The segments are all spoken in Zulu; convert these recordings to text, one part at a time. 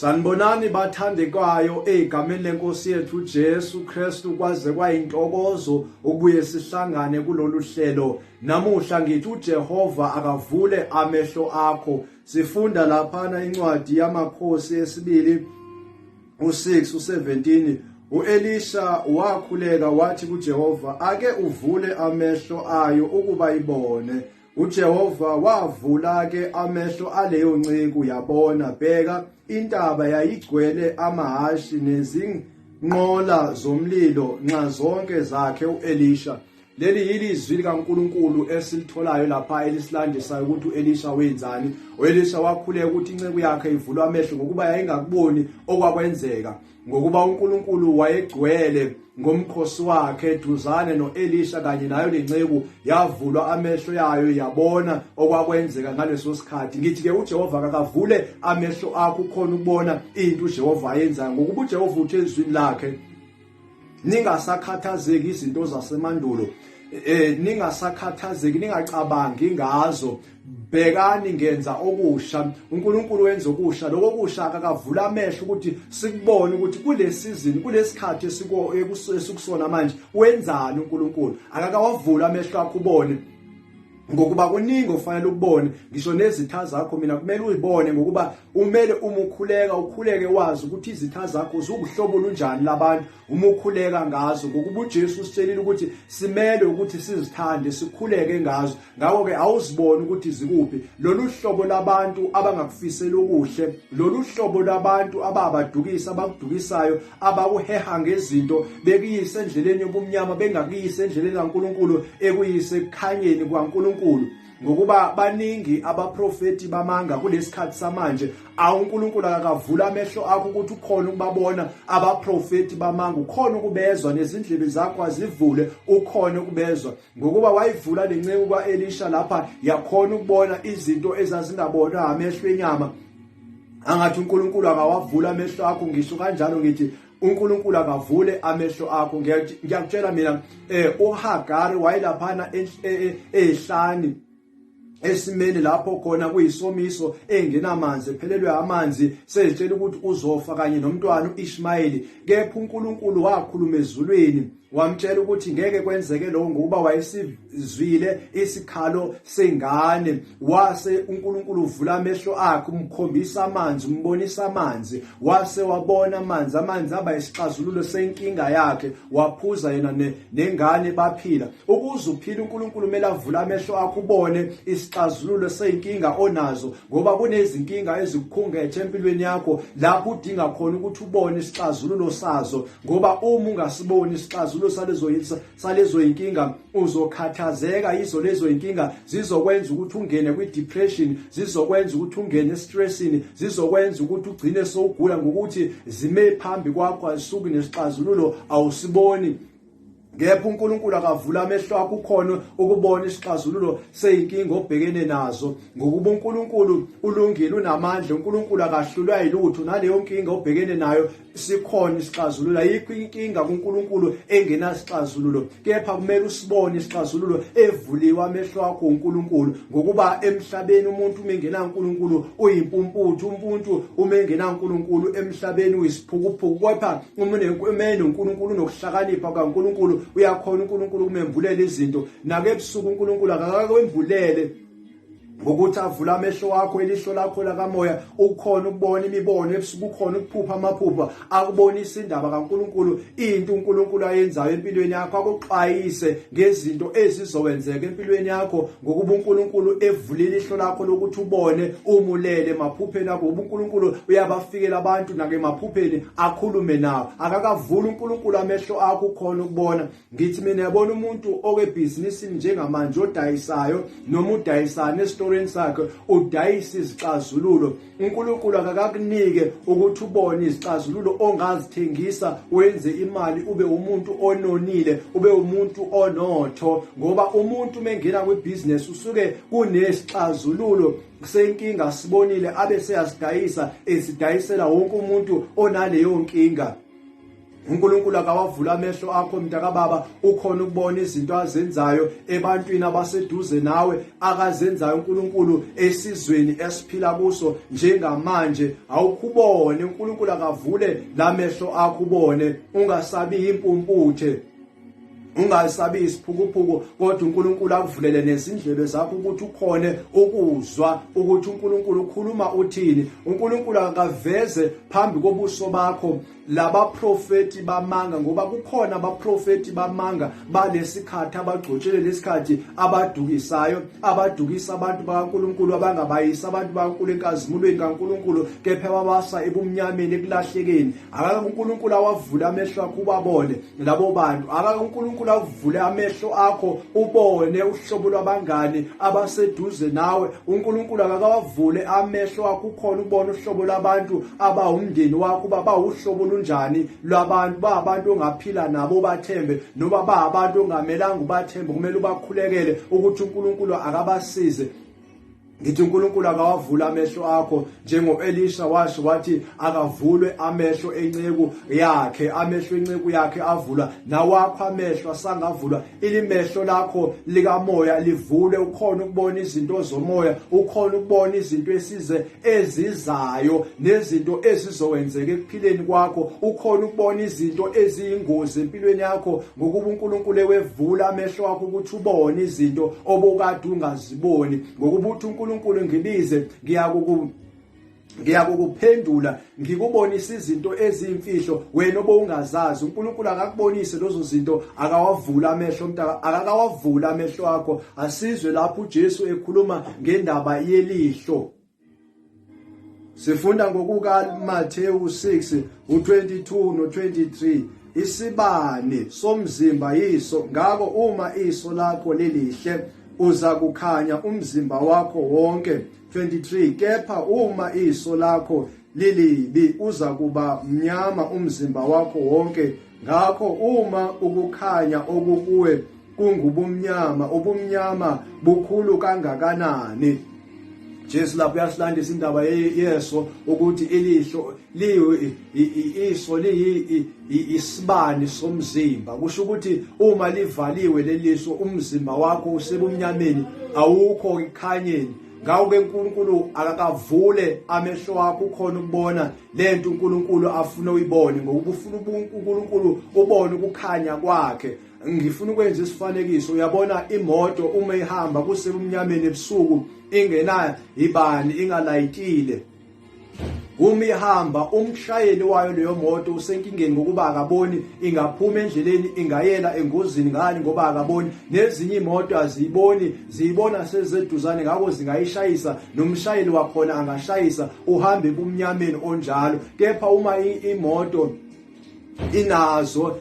Sanibonani bathandekayo egameni lenkosi yethu Jesu Kristu kwaze kwayintokozo ukubuye sihlangane kulolu hlelo. Namuhla ngithi uJehova akavule amehlo akho. Sifunda laphana incwadi yamakhosi esibili u6 u17. Uelisha wakhuleka wathi kuJehova, ake uvule amehlo ayo ukuba ibone. uJehova wavula ke amehlo aleyo nciko yabona, bheka intaba yayigcwele amahashi nezinqola zomlilo nxa zonke zakhe uElisha. Leli yilizwi likaNkulunkulu esilitholayo lapha elisilandisayo ukuthi uElisha wenzani. uElisha wakhuleka ukuthi incebo yakhe ivulwe amehlo ngokuba yayingakuboni okwakwenzeka, ngokuba uNkulunkulu wayegcwele ngomkhosi wakhe duzane noElisha kanye nayo lencebo yavulwa amehlo yayo yabona okwakwenzeka ngaleso sikhathi. Ngithi ke uJehova akavule amehlo akho khona ukubona into uJehova ayenza, ngokuba uJehova uthe ezwini lakhe, ningasakhathazeki izinto zasemandulo, ningasakhathazeki, ningacabangi ngazo, bhekani ngenza okusha. uNkulunkulu wenza okusha, lokho kusha akavula amehlo ukuthi sikubone ukuthi kule season, kulesikhathi esikusona manje wenzani uNkulunkulu. Akakawavula amehlo akho ubone, ngokuba kuningi ofanele ukubone. Ngisho nezitha zakho mina kumele uyibone, ngokuba umele ukhuleke wazi ukuthi izitha zakho zubuhlobo lunjani labantu, ukhuleka ngazo, ngokuba uJesu usitshelile ukuthi simele ukuthi sizithande, sikhuleke ngazo. Ngakho ke awuzibone ukuthi zikuphi lolu hlobo labantu abangakufisela okuhle, lolu hlobo labantu ababadukisa, abakudukisayo, abakuheha ngezinto bekuyise endleleni yobumnyama, bengakuyise endleleni kaNkulunkulu ekuyise ekukhanyeni kwaNkulunkulu. Ngokuba baningi abaprofeti bamanga kulesikhathi samanje. uNkulunkulu akavula amehlo akho ukuthi ukhona ukubabona abaprofeti bamanga, ukhona ukubezwa, nezindlebe zakho azivule ukhona ukubezwa. Ngokuba wayivula lencebo kwaElisha lapha, yakhona ukubona izinto ezazingabonwa amehlo enyama. Angathi uNkulunkulu akawavula amehlo akho. Ngisho kanjalo ngithi uNkulunkulu akavule amehlo akho. Ngiyakutshela mina, uHagari wayelaphana ehlani esimeni lapho khona kuyisomiso engenamanzi, ephelelwe amanzi, sezitshela ukuthi uzofa kanye nomntwana uIshmayeli. Kepha uNkulunkulu wakhuluma ezulwini wamtshela ukuthi ngeke kwenzeke lokho, ngokuba wayesizwile isikhalo sengane. Wase uNkulunkulu uvula amehlo akhe, umkhombisa amanzi, umbonisa amanzi, wase wabona amanzi. Amanzi aba isixazululo senkinga yakhe, waphuza yena nengane baphila. Ukuze uphile uNkulunkulu kumele avule amehlo akho ubone isixazululo senkinga onazo, ngoba kunezinkinga ezikukhungethe empilweni yakho lapho udinga khona ukuthi ubone isixazululo sazo. Ngoba uma ungasiboni isixazululo salezo inkinga uzokhathazeka. Yizo lezo inkinga zizokwenza ukuthi ungene kwi-depression, zizokwenza ukuthi ungene estressini, zizokwenza ukuthi ugcine sowugula ngokuthi zime phambi kwakho azisuki nesixazululo awusiboni. Ngepha uNkulunkulu akavula amehlo akho ukhona ukubona isixazululo seyinkinga obhekene nazo, ngokuba uNkulunkulu ulungile, unamandla. uNkulunkulu akahlulwa yilutho. Naleyo nkinga obhekene nayo sikhona isixazululo. Ayikho inkinga kuNkulunkulu engenasixazululo, kepha kumele usibone isixazululo evuliwe amehlo akho uNkulunkulu. Ngokuba emhlabeni umuntu umengena uNkulunkulu uyimpumputhu, umuntu umengena uNkulunkulu emhlabeni uyisiphukuphuku. Kepha umene uNkulunkulu nokuhlakanipha kaNkulunkulu uyakhona uNkulunkulu kumembulela izinto. Nakebusuku uNkulunkulu akakwembulele ngokuthi avula amehlo wakho, ilihlo lakho lakamoya, ukhona ukubona imibono ebusuku, ukhona ukuphupha amaphupha, akubonisa indaba kaNkulunkulu, into uNkulunkulu ayenzayo empilweni yakho, akuxwayise ngezinto ezizokwenzeka empilweni yakho. Ngokuba uNkulunkulu evulile ilihlo lakho lokuthi ubone, umulele emaphupheni akho. uNkulunkulu uyabafikela abantu nake emaphupheni akhulume nawe. Akakavula uNkulunkulu amehlo akho ukhona ukubona. Ngithi mina yabona umuntu okebhizinisini njengamanje odayisayo, noma udayisana esitoreni sakhe, udayisa izixazululo. uNkulunkulu akakakunike ukuthi ubone izixazululo ongazithengisa, wenze imali, ube umuntu ononile, ube umuntu onotho. Ngoba umuntu mengena kwibusiness usuke kunesixazululo senkinga sibonile, abe seyasidayisa, esidayisela wonke umuntu onaleyo nkinga. uNkulunkulu akawavula amehlo akho mntakababa ukhona ukubona izinto azenzayo ebantwini abaseduze nawe akazenzayo uNkulunkulu esizweni esiphila kuso njengamanje. Awukubone uNkulunkulu akavule lamehlo akho ubone, ungasabi impumputhe, ungasabi isiphukuphuku, kodwa uNkulunkulu akuvulele nezindlebe zakho ukuthi ukhone ukuzwa ukuthi uNkulunkulu ukhuluma uthini. uNkulunkulu akaveze phambi kobuso bakho laba profeti bamanga, ngoba kukhona abaprofeti bamanga balesikhathi abagcotshele lesikhathi abadukisayo, abadukisa abantu bakaNkulunkulu abangabayisa abantu bakaNkulunkulu enkazimulweni kaNkulunkulu, kepha babasa ebumnyameni ekulahlekeni. Akake uNkulunkulu awavule amehlo akho ubabone labo bantu. Akake uNkulunkulu avule amehlo akho ubone uhlobo lwabangani abaseduze nawe. uNkulunkulu akawavule amehlo akho ukhona ukubona uhlobo lwabantu abawumndeni wakho, babawuhlobo lunjani lwabantu, abantu ongaphila nabo bathembe, noma abantu ongamelanga ubathembe, kumele ubakhulekele ukuthi uNkulunkulu akabasize. Ngithi uNkulunkulu akawavula amehlo akho njengo-Elisha washo wathi akavulwe amehlo enceku yakhe, amehlo enceku yakhe avula, nawakho amehlo asangavulwa. Ilimehlo lakho likamoya livule, ukhona ukubona izinto zomoya, ukhona ukubona izinto ezizayo nezinto ezizokwenzeka ekuphileni kwakho, ukhona ukubona izinto eziyingozi empilweni yakho, ngokuba uNkulunkulu ewevula amehlo akho ukuthi ubone izinto obukade ungaziboni. Ngokuba uthi uNkulunkulu ngibize ngiyakukuphendula, ngikubonisa izinto eziyimfihlo wena obungazazi. uNkulunkulu akakubonise lezo zinto, akawavula amehlo mntaka, akawavula amehlo akho. Asizwe lapho uJesu ekhuluma ngendaba yelihlo. Sifunda ngokuka Mateyu 6 u22 no23. Isibane somzimba yiso, ngako uma iso lakho lelihle uza kukhanya umzimba wakho wonke. 23. Kepha uma iso lakho lilibi uza kuba mnyama umzimba wakho wonke. Ngakho uma ukukhanya okukuwe kungubumnyama, ubumnyama bukhulu kangakanani. Jesu lapho uyasilandisa indaba yeso ukuthi ilihlo iso isibani somzimba. Kusho ukuthi uma livaliwe leliso umzimba wakho usebumnyameni, awukho ekhanyeni. Ngakho-ke uNkulunkulu akakavule amehlo akho ukhona ukubona lento uNkulunkulu afuna uyibone, ngoba ufuna uNkulunkulu ubone ukukhanya kwakhe. Ngifuna ukwenza isifanekiso. Uyabona imoto uma ihamba kusebumnyameni ebusuku, ingena ibani, ingalayitile, uma ihamba umshayeli wayo leyo moto usenkingeni ngokuba akaboni, ingaphuma endleleni ingayela engozini. Ngani? Ngoba akaboni. Nezinye imoto aziyiboni, ziyibona sezeduzane, ngakho zingayishayisa, nomshayeli wakhona angashayisa, uhambe ebumnyameni onjalo. Kepha uma imoto inazo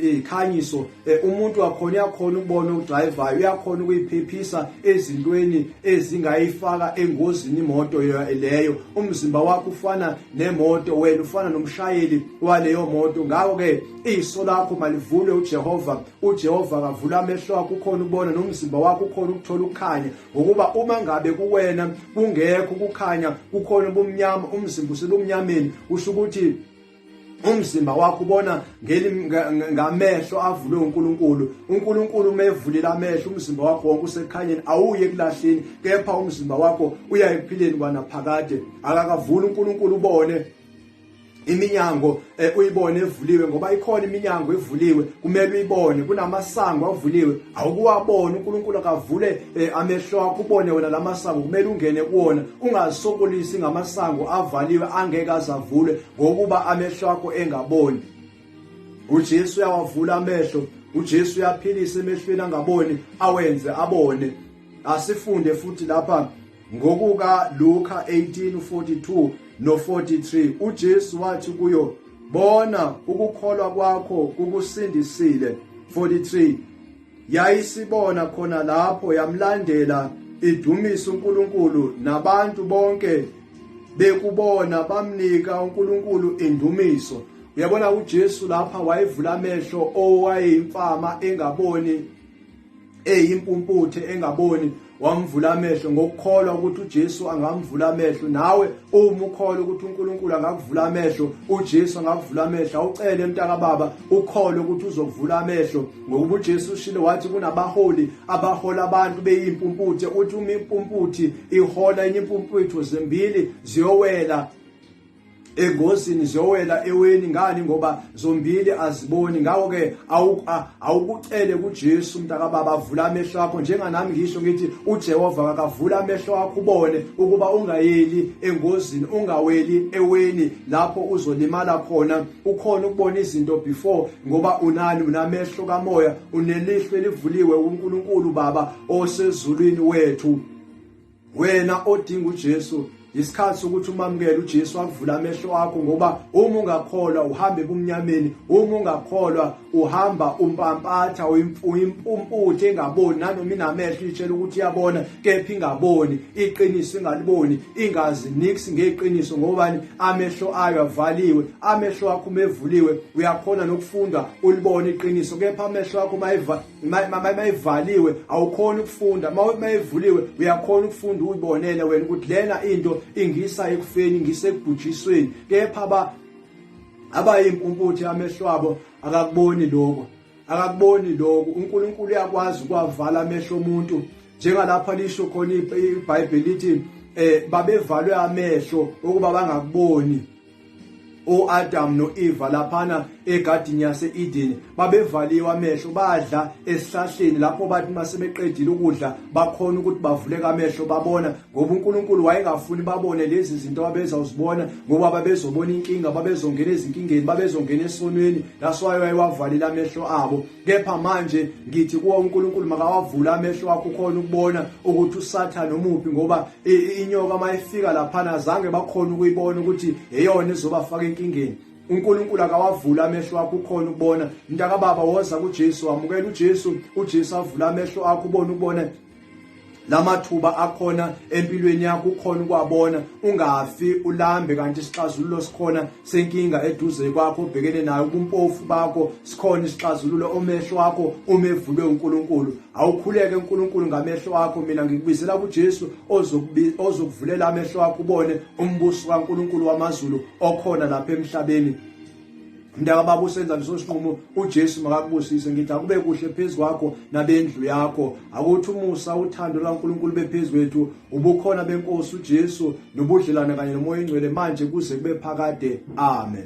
ikhanyiso, umuntu wakhona uyakhona ukubona udriver, uyakhona ukuyiphephisa ezintweni ezingayifaka engozini imoto leyo. Umzimba wakho ufana nemoto, wena ufana nomshayeli waleyo moto. Ngakho-ke iso lakho malivule uJehova akavula amehlo akho ukhona ukubona, nomzimba wakho ukhona ukuthola ukukhanya. Ngokuba uma ngabe kuwena kungekho ukukhanya, kukhona ubumnyama, umzimba usebumnyameni, kusho ukuthi umzimba wakho ubona ngamehlo avulwe uNkulunkulu. uNkulunkulu umevulile amehlo, umzimba wakho wonke usekukhanyeni, awuye ekulahleni, kepha umzimba wakho uya ekuphileni kwanaphakade. Akakavula uNkulunkulu ubone iminyango uyibone evuliwe, ngoba ikhona iminyango evuliwe kumele uyibone, kunamasango avuliwe awukuwabona. uNkulunkulu akavule amehlo akho ubone wona lamasango, kumele ungene kuwona, ungazisokolisi ngamasango avaliwe angeke azavule ngokuba amehlo akho engaboni. uJesu uyawavula amehlo, uJesu uyaphilisa emehlweni angaboni awenze abone. Asifunde futhi lapha ngokuka Luka 18:42 no43. uJesu wathi kuyo, bona ukukholwa kwakho kukusindisile. 43. Yayisibona khona lapho yamlandela idumisa uNkulunkulu, nabantu bonke bekubona bamnika uNkulunkulu indumiso. Uyabona uJesu lapha wayevula amehlo owayimfama engaboni eyimpumputhe engaboni wamvula amehlo ngokukholwa ukuthi uJesu angamvula amehlo. Nawe uma ukholwa ukuthi uNkulunkulu angakuvula amehlo, uJesu angakuvula amehlo, awucele mntaka baba ukholwe ukuthi uzokuvula amehlo, ngoba uJesu ushilo wathi kunabaholi abahola abantu beyimpumputhe, uthi uma impumputhi ihola enye impumputho zimbili ziyowela engozini, ziyowela eweni. Ngani? Ngoba zombili aziboni. Ngakho ke awukucele kuJesu mntaka baba avula amehlo akho, njenganami ngisho ngithi uJehova akavula amehlo akho ubone ukuba ungayeli engozini, ungaweli eweni lapho uzolimala khona. Ukhona ukubona izinto before ngoba unamehlo kamoya, unelihlo elivuliwe uNkulunkulu Baba osezulwini wethu. Wena odinga uJesu, isikhathi sokuthi umamukele uJesu akuvula amehlo akho, ngoba uma ungakholwa uhamba ebumnyameni, uma ungakholwa uhamba umpampatha, uyimpumputhe engaboni. Nanoma inamehlo itshela ukuthi iyabona kepha ingaboni, iqiniso ingaliboni, ingazi niksi ngeqiniso. Ngobani? Amehlo ayo avaliwe. Amehlo akho mevuliwe uyakhona nokufunda ulibone iqiniso, kepha amehlo akho mayivaliwe awukhona ukufunda. Mayivuliwe uyakhona ukufunda uyibonele wena ukuthi lena into ingisa ekufeni, ngise ekubhujisweni. Kepha abayimpumputhe amehlo abo akakuboni lokho, akakuboni lokho. uNkulunkulu uyakwazi ukwavala amehlo omuntu, njengalapha lisho khona iBhayibheli lithi babevalwe amehlo ukuba bangakuboni. uAdam noEva laphana egadini yase-Edeni babevaliwe amehlo, badla esihlahleni lapho bathi masebeqedile ukudla bakhona ukuthi bavuleke amehlo babona, ngoba uNkulunkulu wayengafuni babone lezi zinto abezawuzibona, ngoba babezobona inkinga, babezongena ezinkingeni, babezongena esonweni. That's why wayewavalile amehlo abo. Kepha manje ngithi kuwo uNkulunkulu makawavula amehlo akho khona ukubona ukuthi uSathane umuphi, ngoba inyoka mayifika laphana azange bakhona ukuyibona ukuthi eyona ezobafaka enkingeni. uNkulunkulu akawavula amehlo akho ukhona ukubona. Mntaka baba woza kuJesu, amukela uJesu, uJesu avula amehlo akho ubone lamathuba akhona empilweni yakho, ukhona ukwabona, ungafi ulambe. Kanti isixazululo sikhona senkinga eduze kwakho ubhekene nayo, kumpofu bakho sikhona isixazululo, omehlo akho umevulwe uNkulunkulu. Awukhuleke uNkulunkulu ngamehlo akho. Mina ngikubizela kuJesu ozokuvulela amehlo akho ubone umbuso kaNkulunkulu wamazulu okhona lapha emhlabeni. Mntaka baba usenza leso sinqumo, uJesu makakubusise. Ngithi akube kuhle phezu kwakho nabendlu yakho, akuthi umusa uthando laNkulunkulu bephezu kwethu, ubukhona beNkosi uJesu nobudlelwane kanye nomoya engcwele manje kuze kube phakade. Amen.